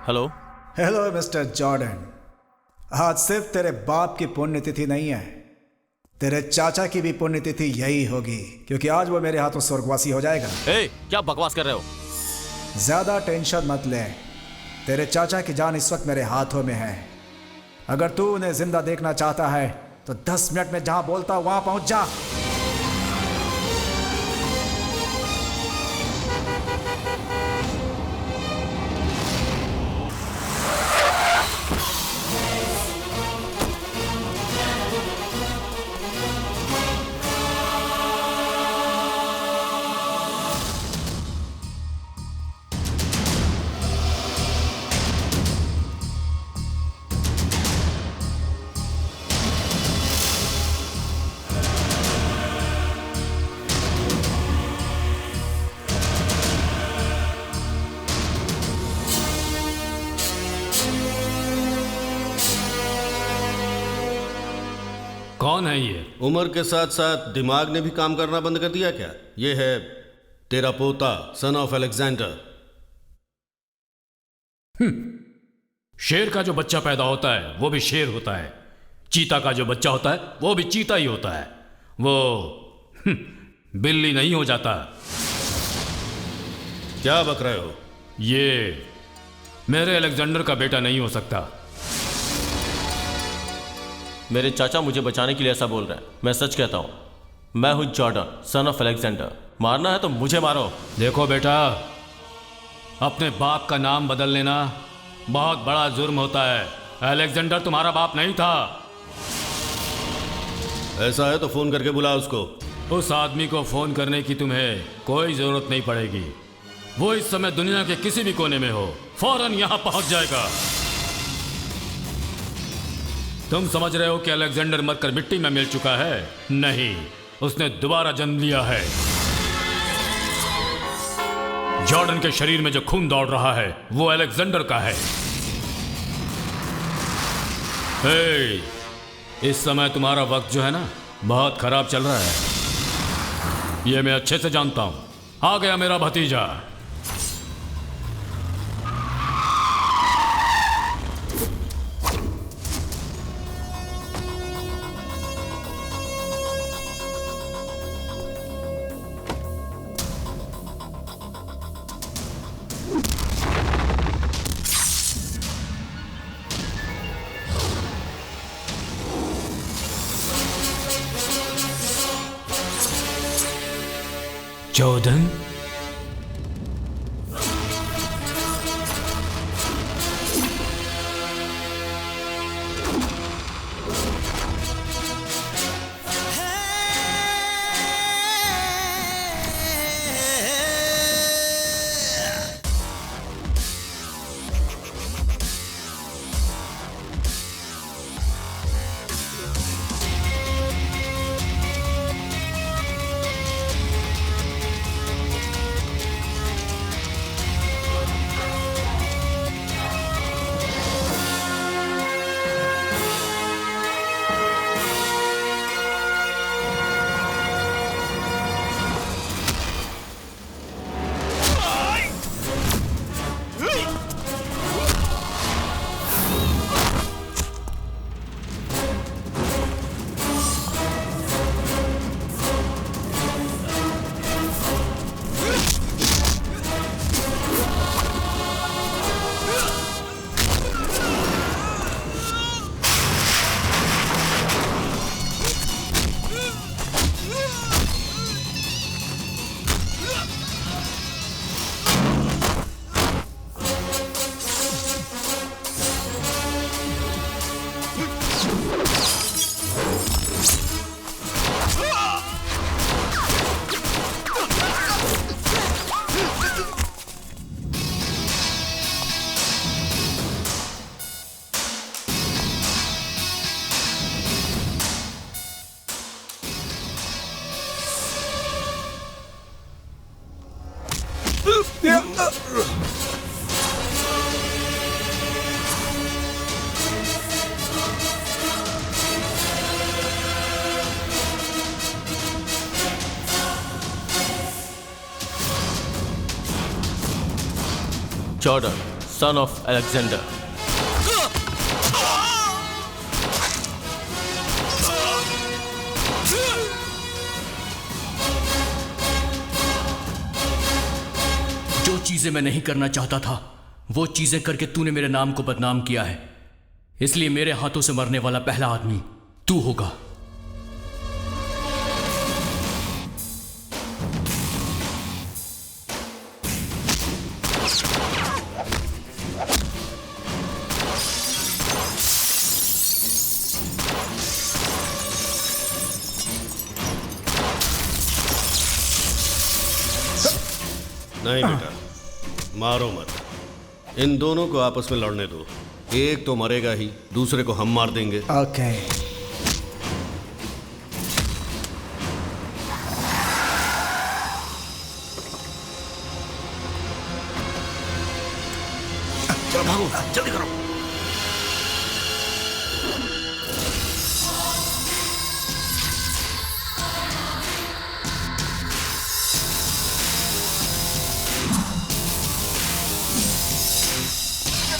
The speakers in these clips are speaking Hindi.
हेलो। Hello mister Jordan. आज सिर्फ तेरे बाप की पुण्यतिथि नहीं है, तेरे चाचा की भी पुण्यतिथि यही होगी, क्योंकि आज वो मेरे हाथों स्वर्गवासी हो जाएगा। ए, क्या बकवास कर रहे हो? ज्यादा टेंशन मत ले, तेरे चाचा की जान इस वक्त मेरे हाथों में है। अगर तू उन्हें जिंदा देखना चाहता है तो 10 मिनट में जहां बोलता हूं वहां पहुंच जा। कौन है ये? उम्र के साथ साथ दिमाग ने भी काम करना बंद कर दिया क्या? ये है तेरा पोता, सन ऑफ अलेक्जेंडर। शेर का जो बच्चा पैदा होता है वो भी शेर होता है, चीता का जो बच्चा होता है वो भी चीता ही होता है, वो बिल्ली नहीं हो जाता। क्या बक रहे हो? ये मेरे अलेक्जेंडर का बेटा नहीं हो सकता। मेरे चाचा मुझे बचाने के लिए ऐसा बोल रहे हैं। मैं सच कहता हूं, मैं हूं जॉर्डन, सन ऑफ अलेक्जेंडर। मारना है तो मुझे मारो। देखो बेटा, अपने बाप का नाम बदल लेना बहुत बड़ा जुर्म होता है। अलेक्जेंडर तुम्हारा बाप नहीं था। ऐसा है तो फोन करके बुला उसको। उस आदमी को फोन करने की तुम्हें कोई जरूरत नहीं पड़ेगी। वो इस समय दुनिया के किसी भी कोने में हो, फौरन यहां पहुंच जाएगा। तुम समझ रहे हो कि अलेक्जेंडर मरकर मिट्टी में मिल चुका है? नहीं, उसने दोबारा जन्म लिया है। जॉर्डन के शरीर में जो खून दौड़ रहा है वो अलेक्जेंडर का है। हे, इस समय तुम्हारा वक्त जो है ना, बहुत खराब चल रहा है। ये मैं अच्छे से जानता हूं। आ गया मेरा भतीजा। Jordan, Jordan, son of Alexander. जो चीजें मैं नहीं करना चाहता था वो चीजें करके तूने मेरे नाम को बदनाम किया है, इसलिए मेरे हाथों से मरने वाला पहला आदमी तू होगा। नहीं बेटा, मारो मत। इन दोनों को आपस में लड़ने दो। एक तो मरेगा ही, दूसरे को हम मार देंगे। ओके। चलो भागो, जल्दी करो।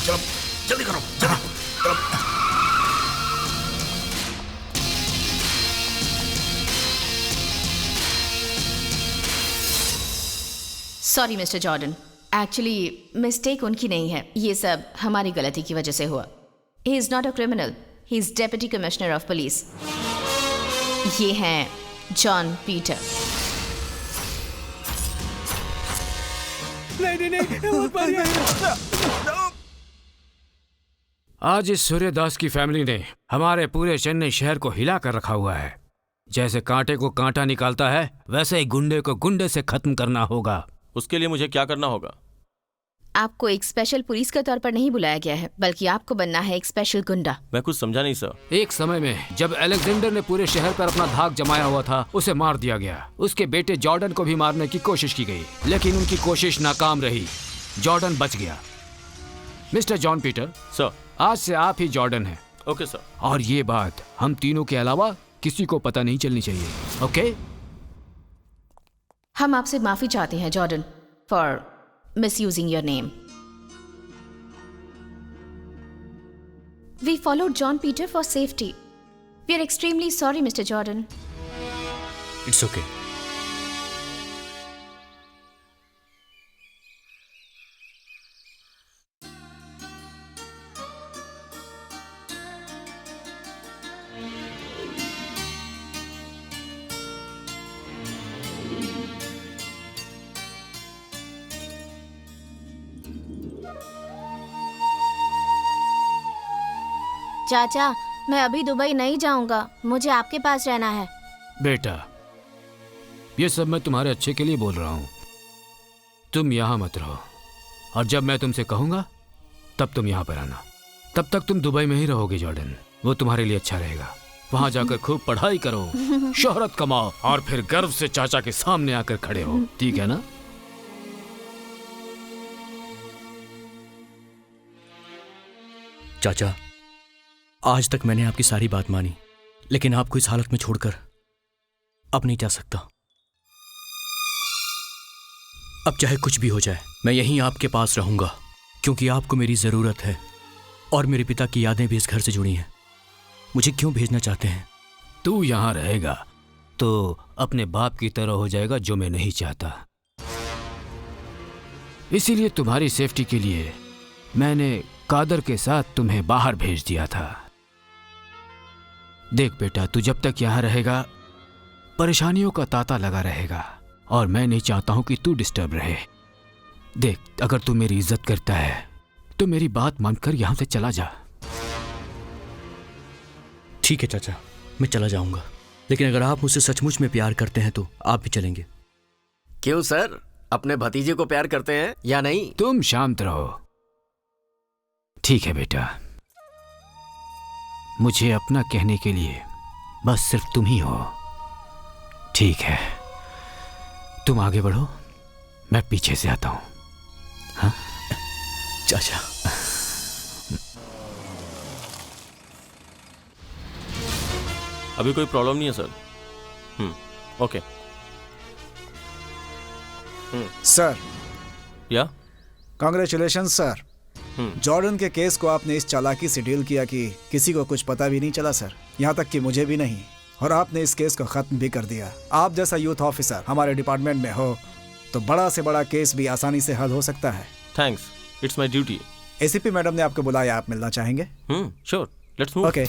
चलो जल्दी करो, जल्दी। Sorry mister Jordan, actually mistake उनकी नहीं है, ये सब हमारी गलती की वजह से हुआ। He is not a criminal, he is deputy commissioner of police. ये हैं जॉन पीटर। आज इस सूर्यदास की फैमिली ने हमारे पूरे चेन्नई शहर को हिला कर रखा हुआ है। जैसे कांटे को कांटा निकालता है, वैसे ही गुंडे को गुंडे से खत्म करना होगा। उसके लिए मुझे क्या करना होगा? आपको एक स्पेशल पुलिस के तौर पर नहीं बुलाया गया है, बल्कि आपको बनना है एक स्पेशल गुंडा। मैं कुछ समझा नहीं सर। एक समय में जब अलेक्जेंडर ने पूरे शहर पर अपना धाक जमाया हुआ था, उसे मार दिया गया। उसके बेटे जॉर्डन को भी मारने की कोशिश की गई, लेकिन उनकी कोशिश नाकाम रही। जॉर्डन बच गया। Mister John Peter sir. आज से आप ही जॉर्डन हैं। Okay sir. और ये बात हम तीनों के अलावा किसी को पता नहीं चलनी चाहिए, ओके? हम आपसे माफी चाहते हैं Jordan for misusing your name. We followed John Peter for safety. We are extremely sorry, Mr. Jordan. It's okay. चाचा, मैं अभी दुबई नहीं जाऊंगा, मुझे आपके पास रहना है। बेटा, ये सब मैं तुम्हारे अच्छे के लिए बोल रहा हूँ। तुम यहाँ मत रहो, और जब मैं तुमसे कहूँगा तब तुम यहाँ पर आना। तब तक तुम दुबई में ही रहोगे जॉर्डन, वो तुम्हारे लिए अच्छा रहेगा। वहाँ जाकर खूब पढ़ाई करो, शोहरत कमाओ, और फिर गर्व से चाचा के सामने आकर खड़े हो, ठीक है ना? चाचा, आज तक मैंने आपकी सारी बात मानी, लेकिन आपको इस हालत में छोड़कर अब नहीं जा सकता। अब चाहे कुछ भी हो जाए, मैं यहीं आपके पास रहूंगा, क्योंकि आपको मेरी जरूरत है, और मेरे पिता की यादें भी इस घर से जुड़ी हैं। मुझे क्यों भेजना चाहते हैं? तू यहाँ रहेगा तो अपने बाप की तरह हो जाएगा, जो मैं नहीं चाहता। इसीलिए तुम्हारी सेफ्टी के लिए मैंने कादर के साथ तुम्हें बाहर भेज दिया था। देख बेटा, तू जब तक यहाँ रहेगा परेशानियों का तांता लगा रहेगा, और मैं नहीं चाहता हूं कि तू डिस्टर्ब रहे। देख, अगर तू मेरी इज्जत करता है तो मेरी बात मानकर यहां से चला जा। ठीक है चाचा, मैं चला जाऊंगा, लेकिन अगर आप मुझसे सचमुच में प्यार करते हैं तो आप भी चलेंगे। क्यों सर, अपने भतीजे को प्यार करते हैं या नहीं? तुम शांत रहो। ठीक है बेटा, मुझे अपना कहने के लिए बस सिर्फ तुम ही हो। ठीक है, तुम आगे बढ़ो, मैं पीछे से आता हूं। हाँ चाचा। अभी कोई प्रॉब्लम नहीं है सर। ओके सर, या कॉन्ग्रेचुलेशन सर। जॉर्डन के केस को आपने इस चालाकी से डील किया कि किसी को कुछ पता भी नहीं चला सर, यहाँ तक कि मुझे भी नहीं। और आपने इस केस को खत्म भी कर दिया। आप जैसा यूथ ऑफिसर हमारे डिपार्टमेंट में हो तो बड़ा से बड़ा केस भी आसानी से हल हो सकता है। Thanks, it's my duty. ACP madam ने आपको बुलाया, आप मिलना चाहेंगे? Sure, let's move. ओके।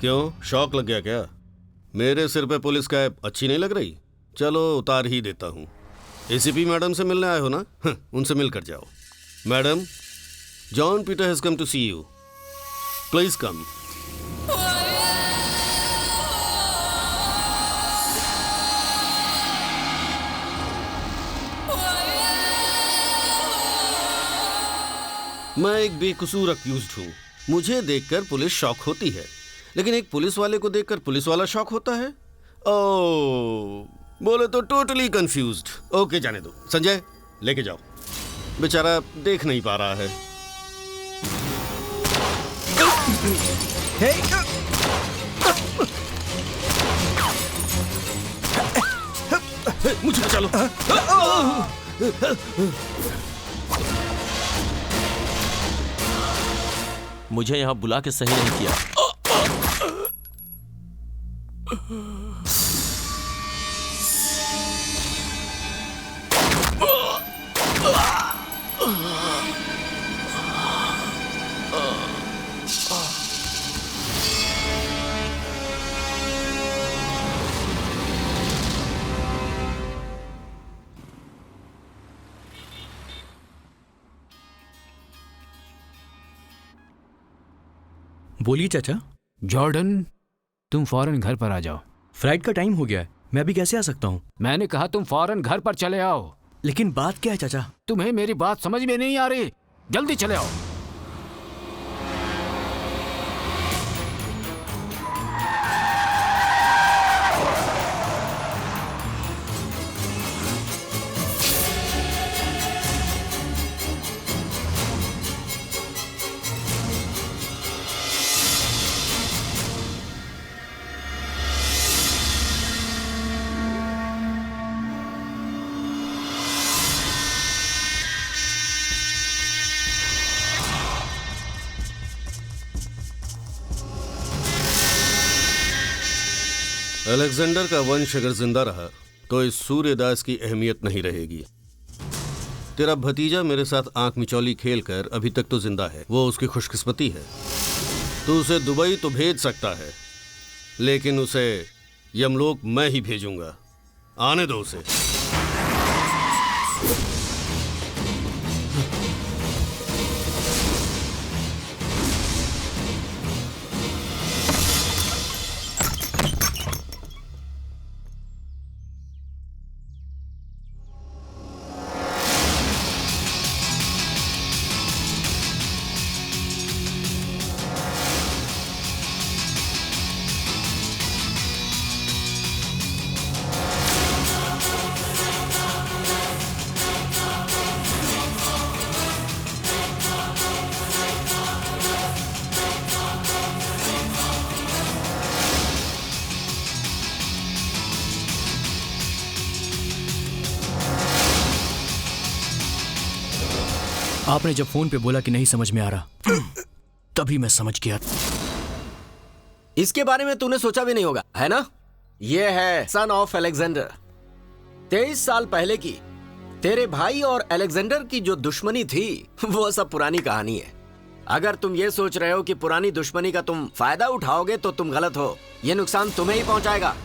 क्यों, शौक लग गया क्या? मेरे सिर पे पुलिस कैप अच्छी नहीं लग रही? चलो उतार ही देता हूँ। एसीपी मैडम से मिलने आए हो ना? उनसे मिलकर जाओ। Madam, John Peter has come to see you, please come. मैं एक बेकसूर अक्यूज्ड हूँ। मुझे देखकर पुलिस शॉक होती है, लेकिन एक पुलिस वाले को देखकर पुलिस वाला शॉक होता है। ओह, बोले तो टोटली कंफ्यूज्ड। ओके, जाने दो। संजय, लेके जाओ, बेचारा देख नहीं पा रहा है। मुझे बचा लो। मुझे यहाँ बुला के सही नहीं किया। बोलिए चाचा। जॉर्डन, तुम फौरन घर पर आ जाओ। फ्लाइट का टाइम हो गया है, मैं अभी कैसे आ सकता हूँ? मैंने कहा तुम फौरन घर पर चले आओ। लेकिन बात क्या है चाचा? तुम्हें मेरी बात समझ में नहीं आ रही? जल्दी चले आओ। अलेक्जेंडर का वंश अगर जिंदा रहा तो इस सूर्यदास की अहमियत नहीं रहेगी। तेरा भतीजा मेरे साथ आंख मिचौली खेल कर अभी तक तो जिंदा है, वो उसकी खुशकिस्मती है। तू उसे दुबई तो भेज सकता है, लेकिन उसे यमलोक मैं ही भेजूंगा। आने दो उसे। आपने जब फोन पे बोला कि नहीं समझ में आ रहा, तभी मैं समझ गया। इसके बारे में तूने सोचा भी नहीं होगा, है ना? ये है सन ऑफ अलेक्जेंडर। 23 साल पहले की तेरे भाई और अलेक्जेंडर की जो दुश्मनी थी वो सब पुरानी कहानी है। अगर तुम ये सोच रहे हो कि पुरानी दुश्मनी का तुम फायदा उठाओगे तो तुम गलत हो। ये नुकसान तुम्हें ही पहुंचाएगा।